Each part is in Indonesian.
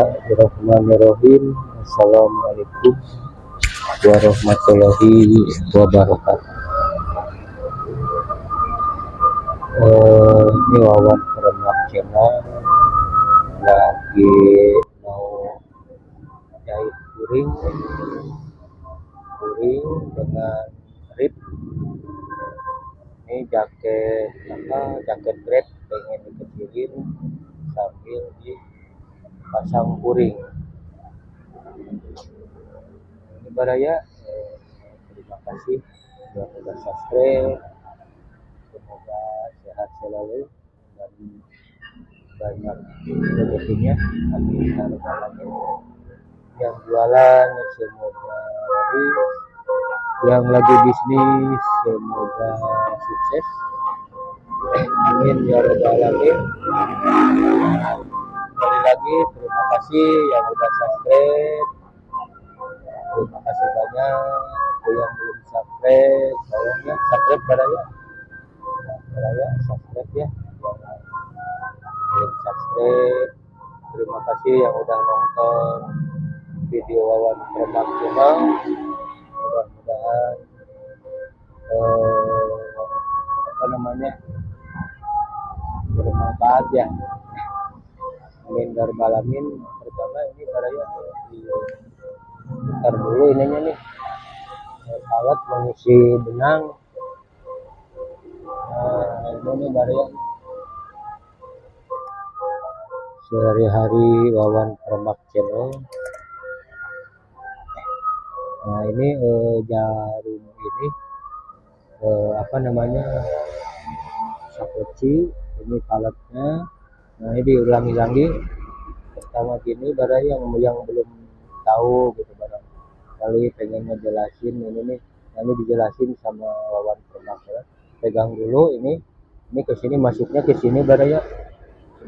Bismillahirrahmanirrahim. Assalamualaikum warahmatullahi wabarakatuh. Ini Wawan Peremak Channel lagi mau jahit kuring dengan rib. Ini jaket grab pengen dikecilin sambil dipasang kuring. Ini baraya, terima kasih yang sudah subscribe. Semoga sehat selalu dan banyak rezekinya. Amin ya rabbal alamin. Yang jualan semoga laris, yang lagi bisnis semoga sukses. Amin ya rabbal alamin. Sekali lagi terima kasih yang sudah subscribe. Terima kasih banyak. Untuk yang belum subscribe, tolongnya subscribe baraya subscribe ya. Yang belum subscribe, terima kasih yang udah nonton video Wawan Peremak Channel. Mudah-mudahan bermanfaat ya. Amin ya rabbal alamin. Pertama ini baraya putar dulu ininya nih, alat mengisi benang. Ini baraya sehari-hari Wawan Peremak Channel. Nah ini jarum ini sakoci, ini paletnya. Nah ini diulangi lagi. Pertama gini baraya yang belum tahu gitu, barang kali pengen ngejelasin ini nih, nanti dijelasin sama Wawan Peremak. Pegang dulu ini ke sini, masuknya ke sini baraya,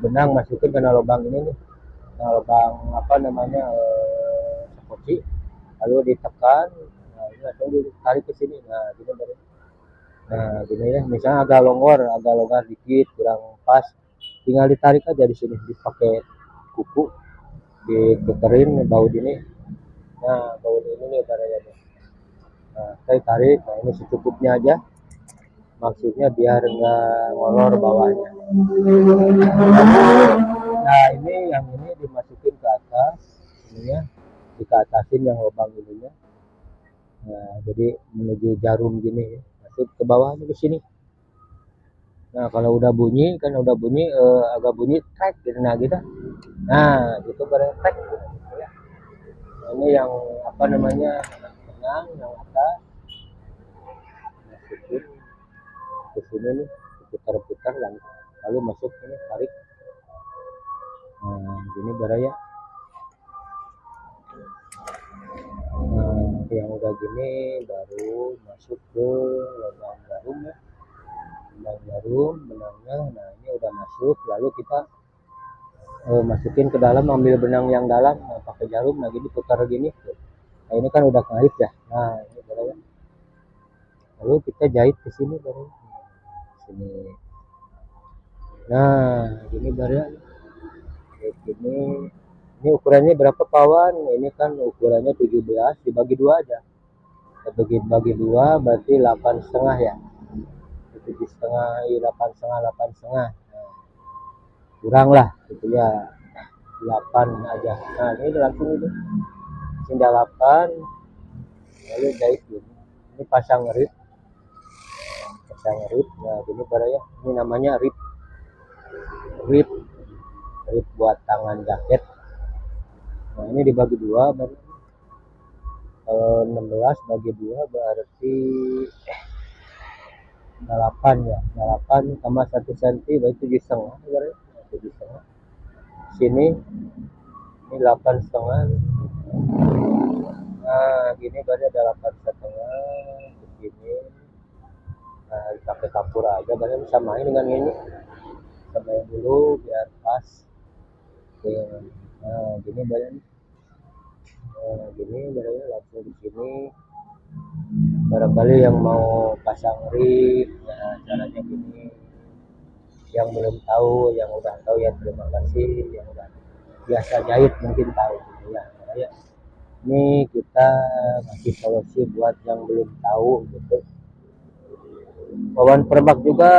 benang masukin ke lubang ini nih, lubang sakoci, lalu ditekan. Nah ini langsung ditarik ke sini. Nah gini baraya. Nah gini ya, misalnya agak longgar dikit, kurang pas, tinggal ditarik aja di sini, dipakai kuku, diputerin baut ini. Nah baut ini nih baraya. Nah saya tarik. Nah ini secukupnya aja, maksudnya biar enggak ngolor bawahnya. Nah ini yang ini dimasukin ke atas ininya, dikatasin yang lubang ininya. Nah jadi menuju jarum gini ya, masuk ke bawahnya ke sini. Nah kalau udah bunyi agak bunyi trek gitu, nah gitu. Nah gitu bareng trek gitu ya. Ini yang benang yang atas, masukin ke sini nih, putar-putar lalu masuk ini, tarik. Nah gini baraya. Nah yang udah gini baru masuk ke lubang jarum ya, benangnya. Nah ini udah masuk, lalu kita masukin ke dalam, ambil benang yang dalam, pakai jarum. Nah gini putar gini. Nah ini kan udah ngait ya. Nah ini baraya, lalu kita jahit ke sini baraya, sini. Nah gini baraya, kayak gini. Ini ukurannya berapa kawan? Ini kan ukurannya 17, dibagi 2 aja. Bagi 2 berarti 8,5 ya. 7,5, 8,5. Nah, kurang lah gitu ya, 8 aja. Nah ini langsung itu sini 8, lalu jahit gini. Ini pasang rib. Nah gini baraya, ini namanya rib buat tangan jaket. Nah ini dibagi 2 baru 16 bagi 2 berarti 8 ya. 8 tambah 1 cm berarti 7,5 berarti 7,5. Sini ini 8,5. Nah gini berarti ada 8,5 begini. Nah pakai kapur aja berarti samain dengan ini, samain dulu biar pas. Nah gini berarti. Nah gini berarti langsung di sini. Barangkali yang mau pasang rig, nah caranya gini. Yang belum tahu, yang udah tahu ya terima kasih yang udah. biasa jahit mungkin tahu gitu ya. Baraya ini kita ngasih solusi buat yang belum tahu gitu. Wawan permak juga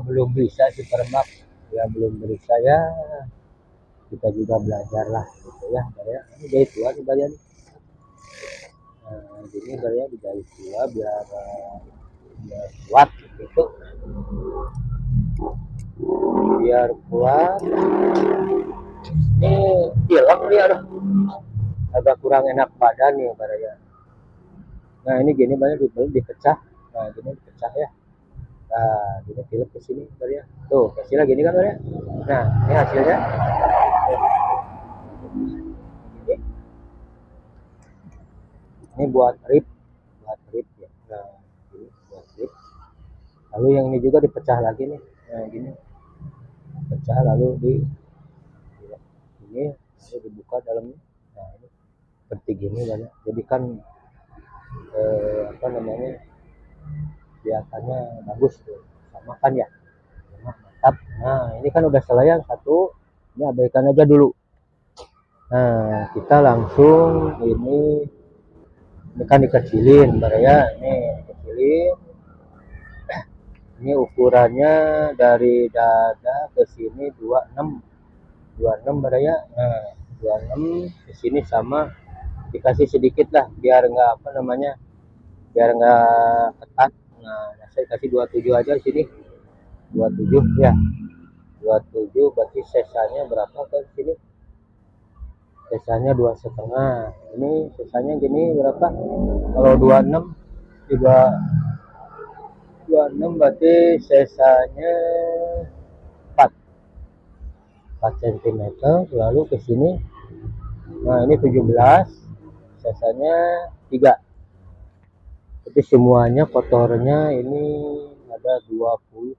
belum bisa si permak ya, belum bisa ya, kita juga belajar lah gitu ya. Baraya ini jahit dua nih Baraya nih. Jadi Baraya dijahit dua biar kuat gitu, biar kuat. Ini hilang nih, aduh agak kurang enak badan nih Baraya. Nah ini gini banyak dipecah, nah gini dipecah ya. Nah gini tilep ke sini Baraya, tuh hasilnya gini kan Baraya. Nah ini hasilnya ini buat rib ya. Nah ini buat rib, lalu yang ini juga dipecah lagi nih. Nah gini pecah lalu di ini lalu dibuka dalamnya. Nah ini seperti gini banyak, jadi kan apa namanya, kelihatannya bagus tuh, sama kan ya. Nah, mantap. Nah ini kan udah selesai yang satu, ini abaikan aja dulu. Nah kita langsung ini kan dikecilin Baraya, ini dikecilin. Ini ukurannya dari dada ke sini 26 Baraya. Nah 26 ke sini sama, dikasih sedikit lah biar nggak apa namanya, biar nggak ketat. Nah saya kasih 27 aja di sini, 27 ya, 27 berarti sesanya berapa ke sini, sesanya 2,5. Ini sesanya gini berapa, kalau 26 juga 26 berarti sesanya 4 cm, lalu ke sini. Nah ini 17, sesanya 3. Jadi semuanya kotornya ini ada 20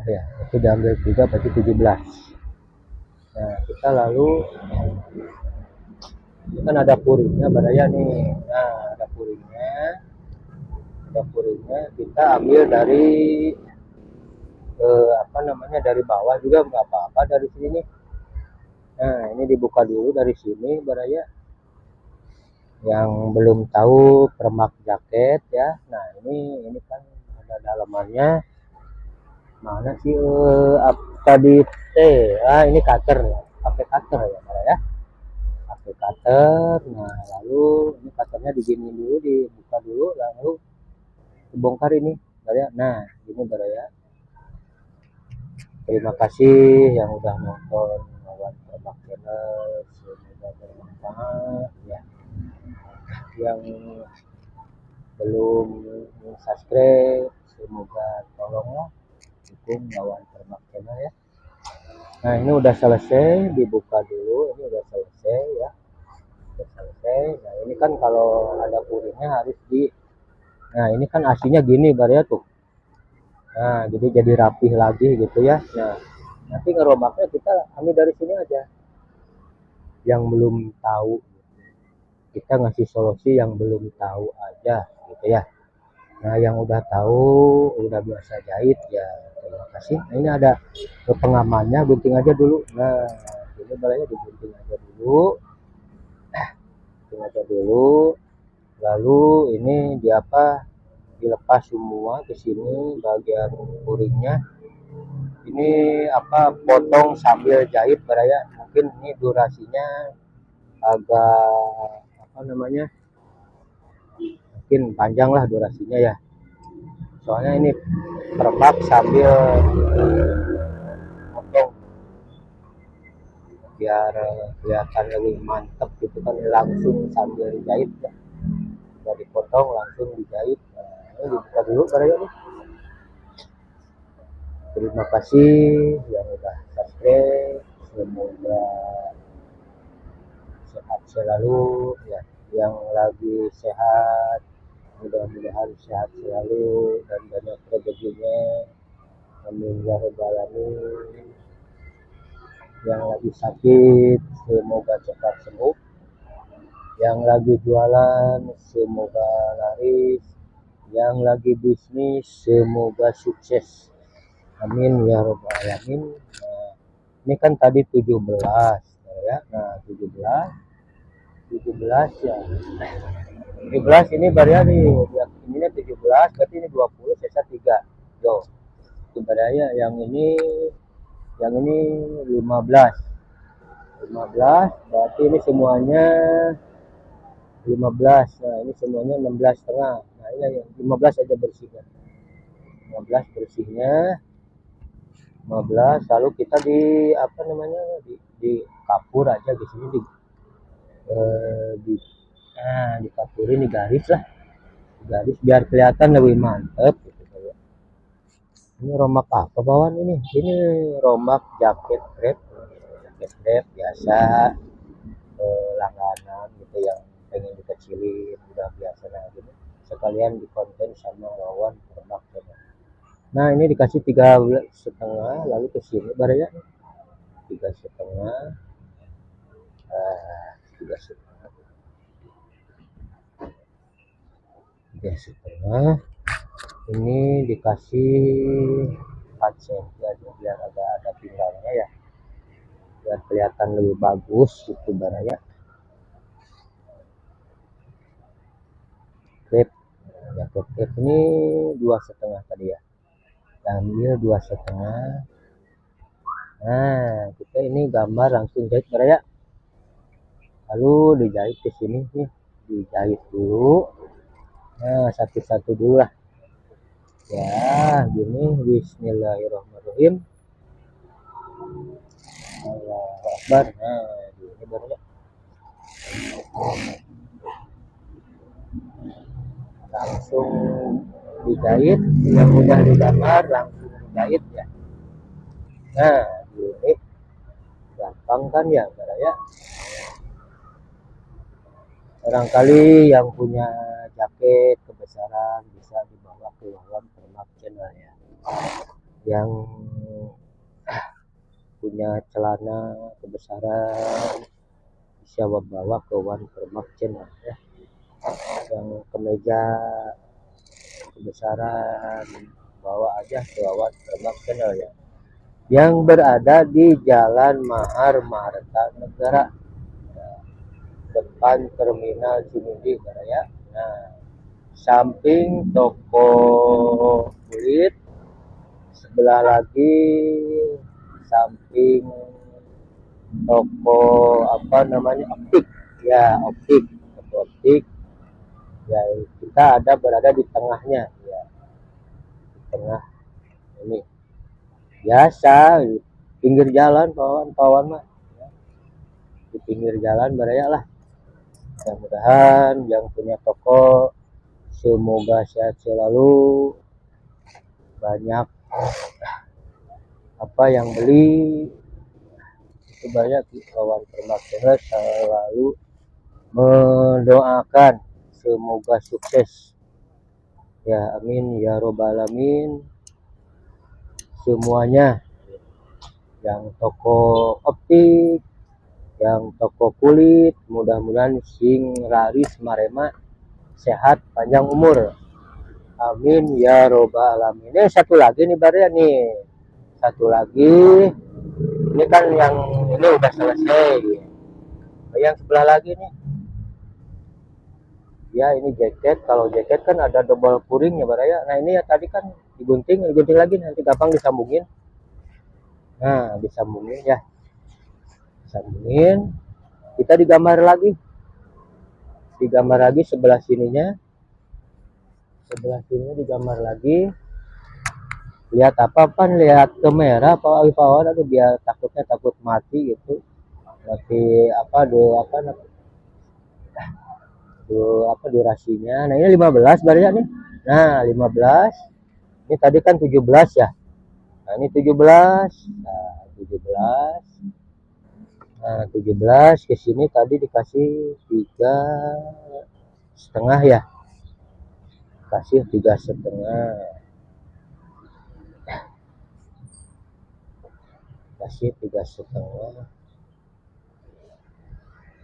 ya, itu diambil 3 berarti 17. Nah kita lalu ini kan ada puringnya Baraya nih. Nah ada puringnya kita ambil dari apa namanya, dari bawah juga nggak apa-apa, dari sini nih. Nah ini dibuka dulu dari sini Baraya, yang belum tahu permak jaket ya. Nah ini kan ada dalamannya. Mana sih tadi ini cutter, pakai cutter ya Baraya, pakai cutter. Nah lalu ini cutternya digini dulu, dibuka dulu lalu dibongkar ini Baraya. Nah ini Baraya, terima kasih yang udah nonton Wawan Permak Channel, semoga bermanfaat ya. Yang belum subscribe semoga tolonglah dukung Wawan Permak Channel ya. Nah ini udah selesai, dibuka dulu, ini udah selesai ya, udah selesai. Nah ini kan kalau ada puringnya harus nah ini kan aslinya gini Baraya tuh. Nah jadi rapih lagi gitu ya. Nah nanti ngerobaknya kita ambil dari sini aja. Yang belum tahu kita ngasih solusi, yang belum tahu aja gitu ya. Nah yang udah tahu, udah biasa jahit ya terima kasih. Nah ini ada pengamannya, gunting aja dulu. Nah ini Baraya digunting aja dulu, lalu ini dilepas semua ke sini bagian puringnya. Ini potong sambil jahit Baraya. Mungkin ini durasinya agak mungkin panjang lah durasinya ya, soalnya ini permak sambil potong biar kelihatan lebih mantep gitu kan, langsung sambil jahit ya, udah dipotong langsung dijahit. Nah, ini dibuka dulu Baraya nih. Terima kasih yang udah subscribe, semoga sehat selalu ya, yang lagi sehat mudah-mudahan sehat selalu dan banyak rezekinya, amin ya rabbal alamin. Yang lagi sakit semoga cepat sembuh, yang lagi jualan semoga laris, yang lagi bisnis semoga sukses, amin ya rabbal alamin. Nah, Ini kan tadi 17 ya. Nah 17 ya. 17 ini baraya di ininya 17, berarti ini 20 sisa 3. Yo. Itu baraya yang ini 15. 15 berarti ini semuanya 15. Nah, ini semuanya 16,5. Nah, ini yang 15 aja bersihnya. 15 bersihnya. 15 lalu kita di apa namanya di kapur aja di sini di kapur ini garis lah. Garis biar kelihatan lebih mantep gitu ya. Ini rombak apa bawaan ini? Ini rombak jaket strap. Jaket strap biasa langganan gitu yang pengen dikecilin udah biasa nah gitu sekalian di konten sama lawan termak. Nah ini dikasih 3,5 lalu ke sini baraya 3,5 3,5 ini dikasih 4 cm aja biar agak ada pinggangnya ya biar kelihatan lebih bagus gitu baraya. Clip jaket clip ini 2,5 tadi ya, ambil 2,5. Nah kita ini gambar langsung jahit baraya, lalu dijahit ke sini nih, dijahit dulu. Nah satu-satu dulu lah ya gini. Bismillahirrahmanirrahim. Allahu Akbar. Nah gini baraya langsung dijahit yang mudah digambar langsung dijahit ya. Nah ini gampang kan ya baraya. Barangkali yang punya jaket kebesaran bisa dibawa ke lawan termak channel ya. Yang punya celana kebesaran bisa bawa ke lawan termak channel ya. Yang kemeja kebesaran bawa aja ke lawan termak channel ya. Yang berada di Jalan Mahar Marta Negara depan terminal Cimindi baraya. Nah samping toko kulit, sebelah lagi samping toko apa namanya optik ya, optik ya. Kita ada berada di tengahnya ya, di tengah ini biasa di pinggir jalan kawan-kawan mah ya. Di pinggir jalan baraya lah. Mudah-mudahan yang punya toko semoga sehat selalu, banyak apa yang beli itu banyak. Kawan termak selalu mendoakan semoga sukses ya, amin ya robbal alamin semuanya. Yang toko optik, yang toko kulit, mudah-mudahan sing laris marema sehat panjang umur, amin ya robbal alamin. Ini satu lagi nih baraya nih, satu lagi ini kan yang ini udah selesai, yang sebelah lagi nih ya. Ini jaket, kalau jaket kan ada double puringnya baraya. Nah ini ya tadi kan digunting lagi, nanti gampang disambungin. Nah disambungin ya, disambungin, kita digambar lagi sebelah sininya digambar lagi. Lihat apa lihat kamera pawan atau biar takut mati gitu, nanti durasinya. Nah ini 15 baraya nih. Nah 15 ini tadi kan 17 ya. Nah ini 17. Nah 17. Nah 17 ke sini tadi dikasih 3,5 ya. Kasih 3,5. Kasih 3,5.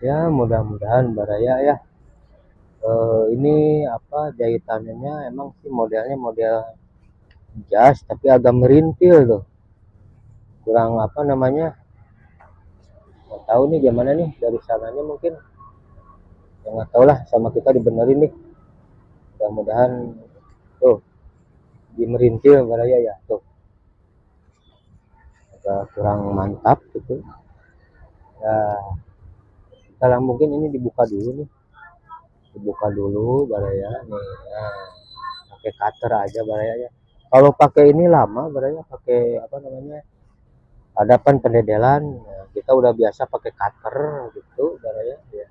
Ya mudah-mudahan baraya ya. Ini apa jahitannya emang sih modelnya model jas tapi agak merintil tuh, kurang apa namanya tahu nih gimana nih dari sananya, mungkin ya nggak tahu lah, sama kita dibenerin nih, mudah-mudahan. Tuh dimerintil baraya ya, tuh agak kurang mantap gitu ya. Kalau mungkin ini dibuka dulu nih, dibuka dulu baraya nih. Nah, pakai cutter aja baraya ya. Kalau pakai ini lama baraya, pakai apa namanya, ada kan pendedelan. Nah, kita udah biasa pakai cutter gitu baraya ya.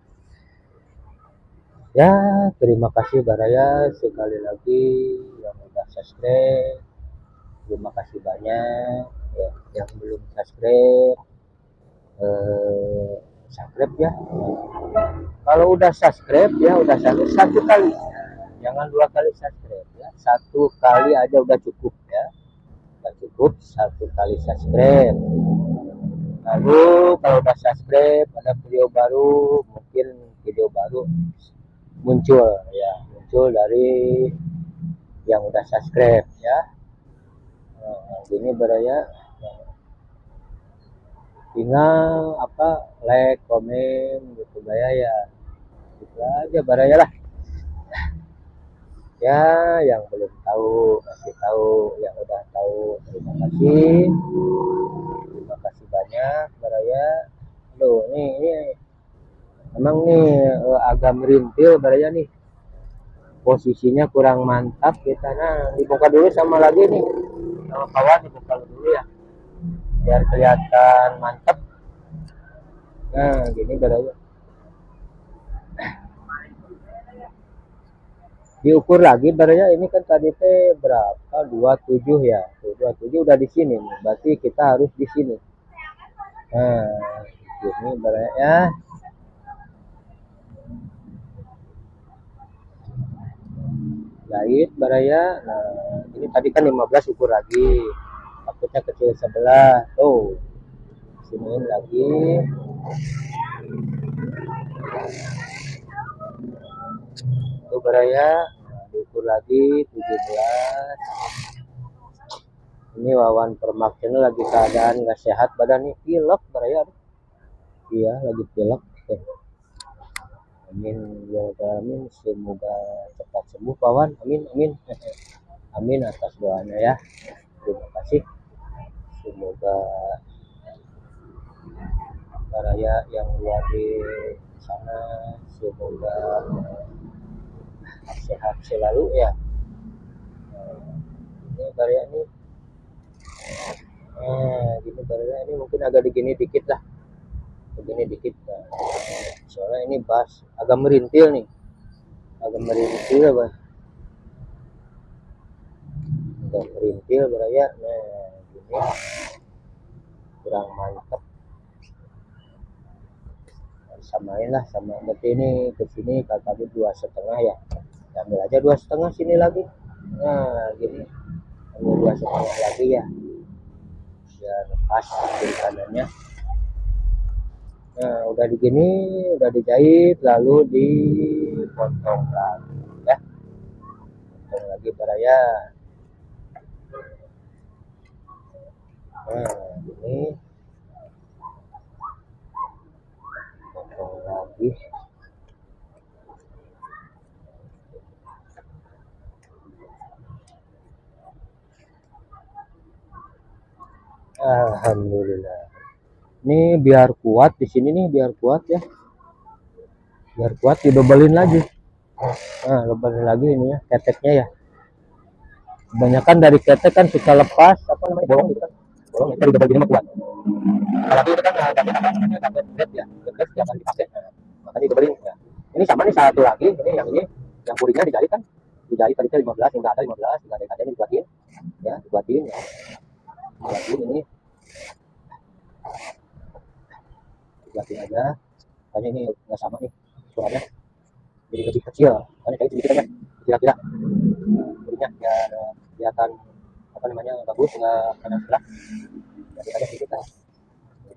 Ya, terima kasih baraya sekali lagi yang udah subscribe. Terima kasih banyak ya. Yang belum subscribe, subscribe ya. Kalau udah subscribe ya, udah subscribe satu kali, jangan dua kali subscribe ya, satu kali aja udah cukup ya, udah cukup satu kali subscribe. Lalu kalau udah subscribe, ada video baru, mungkin video baru muncul ya, muncul dari yang udah subscribe ya. Nah, gini beraya, tinggal apa, like, komen gitu baraya ya, gitu aja baraya lah ya. Yang belum tahu kasih tahu, yang udah tahu terima kasih, terima kasih banyak baraya. Loh ini emang nih agak merintil baraya nih, posisinya kurang mantap kita. Nah dibuka dulu sama lagi nih, sama kawan dibuka dulu ya, biar kelihatan mantap. Nah gini baraya, diukur lagi baraya. Ini kan tadi teh berapa, 27 ya, 27 udah di sini nih, berarti kita harus di sini. Nah ini baraya ya, jahit baraya. Nah ini tadi kan 15, ukur lagi, takutnya kecil sebelah. Tuh siniin lagi. Tuh baraya, nah, diukur lagi 17. Ini Wawan Permak channel lagi keadaan nggak sehat badan nih, pilek baraya. Iya lagi pilek. Amin ya amin, semoga cepat sembuh kawan, amin amin. Amin atas doanya ya, terima kasih. Semoga baraya yang luar di sana, semoga sehat selalu ya. Ini baraya ini, gini baraya ini mungkin agak digini dikit lah, begini dikit. Nah, soalnya ini bas agak merintil nih, agak merintil bang, agak merintil baraya. Nah gini kurang mantap, samain lah sama berarti ini ke sini tadi 2,5 ya, ambil aja 2,5 sini lagi. Nah gini ambil 2,5 lagi ya, biar pas kiri kanannya. Nah udah digini, udah dijahit, lalu dipotong lagi ya, potong lagi baraya. Nah ini potong lagi. Alhamdulillah. Ini biar kuat di sini nih, biar kuat ya, biar kuat didobelin lagi. Nah dobelin lagi ini ya, keteknya ya. Kebanyakan dari ketek kan suka lepas apa namanya, bolong gitu kan, bolong itu didobel gini mah kuat. Apalagi itu kan jaket apa namanya, jaket bed ya, jaket yang akan dipakai. Nah, makanya didobelin ya. Ini sama nih satu lagi, ini yang kuringnya dijahit kan, dijahit tadi 15, yang ada 15, nggak ada ini dibuatin ya, dibuatin ya, dibuatin ini, dibuatin aja. Makanya ini nggak sama nih ukurannya, jadi lebih kecil, makanya kayak sedikit aja kira-kira kuringnya, biar kelihatan apa namanya bagus, nggak panas belah. Jadi ada sedikit lah.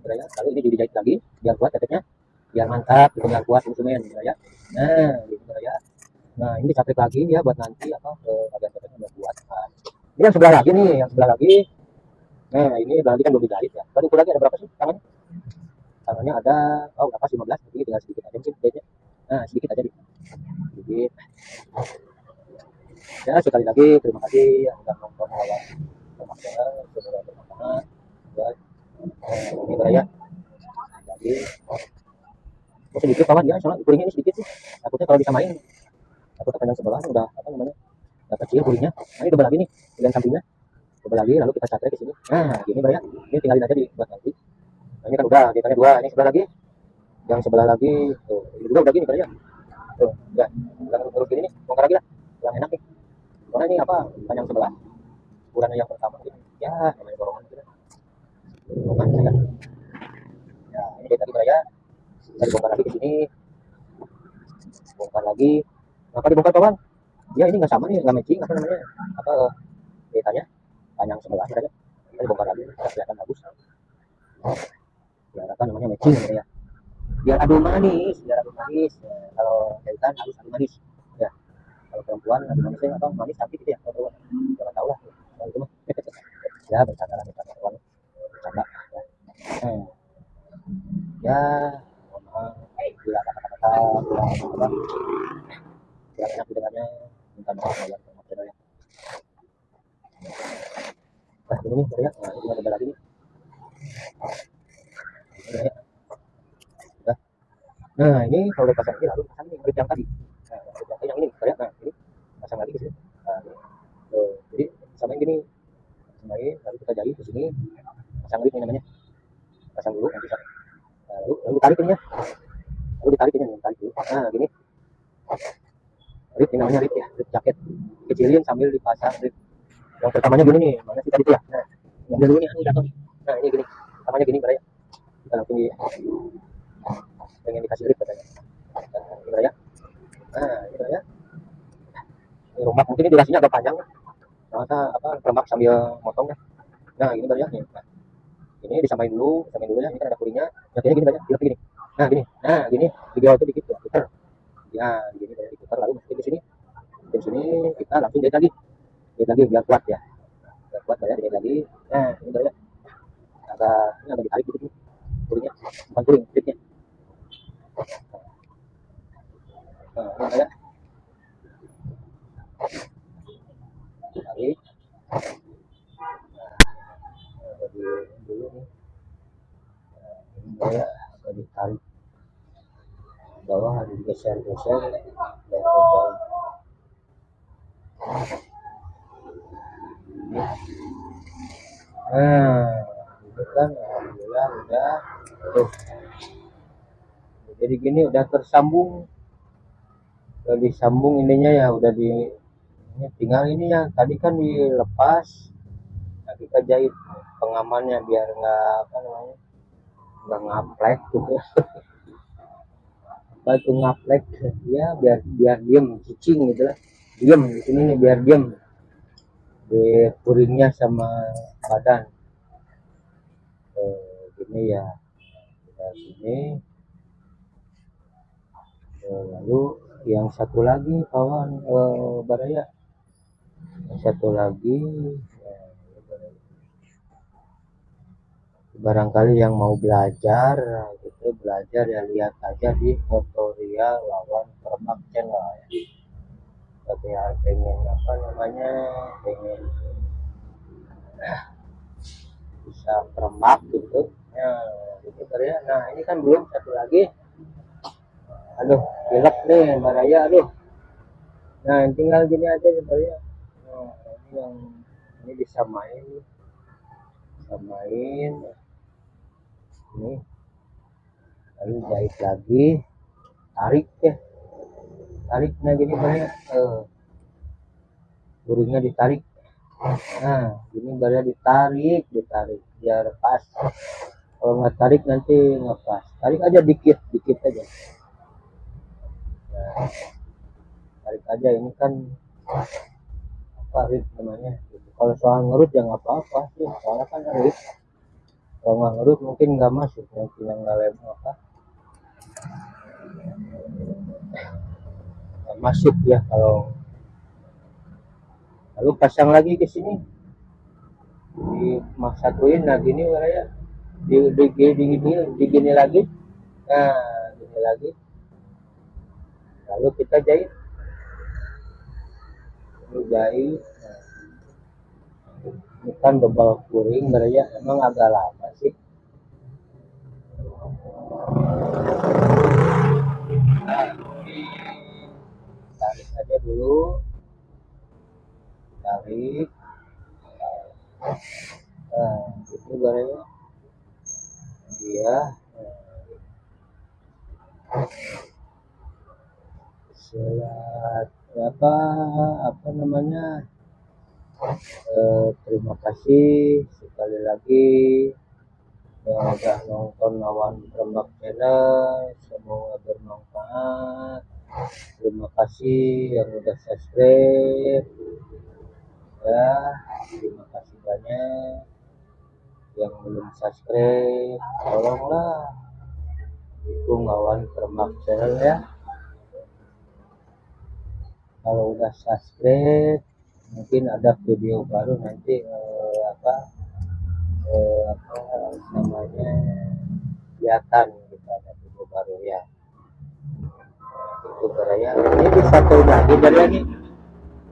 Lalu ini dijahit lagi biar kuat keteknya, biar mantap gitu, biar kuat instrumen ya. Nah gitu ya. Nah ini capek lagi ya buat nanti apa, bagian keteknya udah kuat kan. Ini yang sebelah lagi nih, yang sebelah lagi. Nah ini berarti kan belum dijahit ya, baru ukur lagi ada berapa sih tangannya, pasangannya ada, oh berapa, 15, ini tinggal sedikit aja mungkin bedanya. Nah sedikit aja sedikit. Ya sekali lagi terima kasih yang sudah nonton lawan Ramadan, semoga bermanfaat ya. Ini beraya jadi sedikit kawan ya, soalnya kuringnya ini sedikit sih, takutnya kalau disamain takutnya panjang sebelah udah apa namanya, udah kecil kuringnya. Nah ini double lagi nih bagian sampingnya, double lagi lalu kita satre ke sini. Nah gini beraya, ini tinggalin aja buat nanti. Nah ini kan udah ditanya dua, ini sebelah lagi, yang sebelah lagi tuh ini juga udah gini beraya tuh ya, udah ngurus gini nih, bongkar lagi lah yang enak nih. Soalnya ini apa, panjang sebelah ukurannya yang pertama gitu ya, namanya borongan gitu borongan ya. Ya ini dari tadi beraya, kita dibongkar lagi ke sini, bongkar lagi. Kenapa dibongkar kawan? Ya ini nggak sama nih, nggak matching apa namanya, apa ditanya panjang sebelah aja. Kita dibongkar lagi, kelihatan bagus. Biar apa namanya matching gitu ya. Biar adu manis, biar adu manis. Ya, kalau jahitan harus adu manis. Ya, kalau perempuan adu manisnya apa manis tapi gitu ya. Kalau jangan tahu lah. Kalau itu mah. Ya bercanda lah, bercanda kawan. Bercanda. Ya. Ya, mohon maaf. Bila kata-kata, bila apa, bila enak dengannya, minta maaf ya, maaf ya. Nah ini nih ya, nah ini ada lagi nih. Ini, ya. Nah ini kalau udah pasang ini lalu pasang ini grip yang tadi. Nah yang ini ya, nah ini pasang lagi ke sini. Nah, jadi samain gini, samain lalu kita jahit ke sini, pasang grip ini namanya, pasang dulu nanti pasang. Nah, lalu tarik ininya, lalu ditarik ini, tarik dulu. Nah gini, grip ini namanya grip ya, grip jaket. Kecilin sambil dipasang grip. Yang pertamanya gini nih, mana sih tadi itu ya? Nah yang dulu nih, ini jatuh. Nah ini gini, pertamanya gini beraya. Kita langsung di pengen dikasih grip katanya. Nah, ini ya. Nah ini ya. Ini rombak mungkin ini durasinya agak panjang. Masa apa rombak sambil motong ya. Nah ini beraya nih. Nah, ini disamain dulu ya. Ini kan ada kuringnya. Jadinya gini banyak, gini. Nah gini, video itu dikit ya, putar. Ya gini banyak diputar lalu masukin di sini. Di sini kita langsung jahit lagi biar kuat ya. Biar kuat ya, jahit lagi. Nah ini beraya. Ini agak ditarik dikit nih. Kuringnya, bukan kuring, klipnya. Nah, ini ya. Tarik. Nah, dulu nih. Nah, ini ya, agak ditarik. Bawah harus digeser-geser dan kembali. Nah, ini kan alhamdulillah udah tuh. Jadi gini udah tersambung. Udah disambung ininya ya, udah di ini tinggal ini ya, tadi kan dilepas. Nah, kita jahit pengamannya biar nggak apa namanya, nggak ngaplek gitu ya. Batu ngaplek ya, biar biar diem, cicing gitu lah, diem di sini nih biar diem di kuringnya sama badan. Gini ya, kita sini. Lalu yang satu lagi kawan, Baraya, yang satu lagi barangkali yang mau belajar gitu, belajar ya lihat aja di tutorial lawan Permak channel ya. Tapi ya pengen apa namanya, pengen bisa permak gitu ya, gitu ya. Nah ini kan belum satu lagi, aduh pilek nih Baraya, aduh. Nah tinggal gini aja sebenarnya. Nah ini yang ini disamain ini, lalu jahit lagi, tarik ya, tarik. Nah gini banyak burungnya ditarik. Nah gini banyak ditarik biar pas. Kalau nggak tarik nanti nggak pas, tarik aja dikit aja. Nah, tarik aja, ini kan apa rit namanya gitu. Kalau soal ngerut ya nggak apa-apa sih, soalnya kan rit kalau nggak ngerut mungkin nggak masuk, nanti yang nggak lem apa nggak masuk ya. Kalau lalu pasang lagi ke sini di satuin. Nah gini ya, digini lagi. Nah, gini lagi, lalu kita jahit. Ini jahit. Nah, ini kan double puring berarti emang agak lama sih. Tarik aja dulu, tarik. Nah, itu berarti dia selat apa namanya, terima kasih sekali lagi yang udah nonton Awan Rembak Channel, semoga bermanfaat. Terima kasih yang udah subscribe ya, terima kasih banyak. Yang belum subscribe tolonglah dukung Awan Rembak Channel ya. Kalau udah subscribe mungkin ada video baru nanti apa namanya, kelihatan kita ada video baru ya. Itu beraya ini di satu lagi lagi.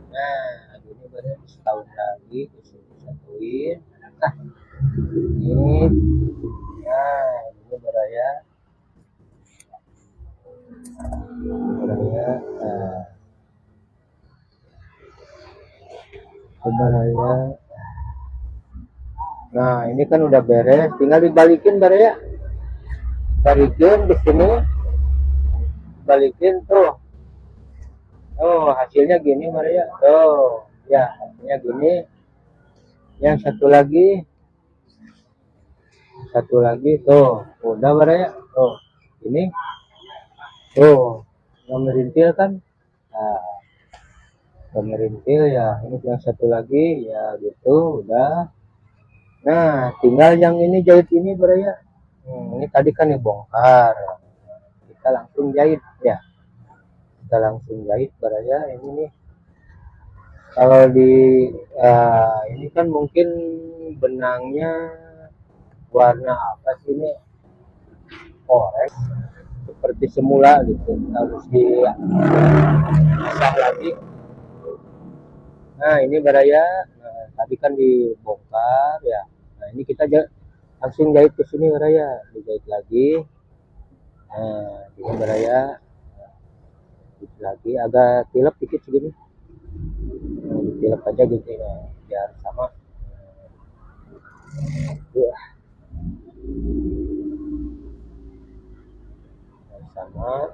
Nah ini beraya setahun lagi disatuin. Nah ini, nah ini beraya beraya. Nah ini kan udah beres, tinggal dibalikin beraya, balikin di sini, balikin tuh. Oh hasilnya gini Maria. Oh ya hasilnya gini. Yang satu lagi tuh udah Maria. Tuh ini tuh nggak merintil kan. Nah nggak merintil ya. Ini yang satu lagi ya gitu udah. Nah tinggal yang ini jahit ini Maria. Ini tadi kan dibongkar, kita langsung jahit ya. Kita langsung jahit Maria ini nih. Kalau di ini kan mungkin benangnya warna apa sih ini, oranye seperti semula gitu, harus diasah lagi. Nah ini baraya, nah, tadi kan dibongkar ya. Nah ini kita langsung jahit ke sini baraya, dijahit lagi. Nah ini baraya lagi agak tilep dikit segini. Nah, ditilep aja gitu ya, biar sama. Sama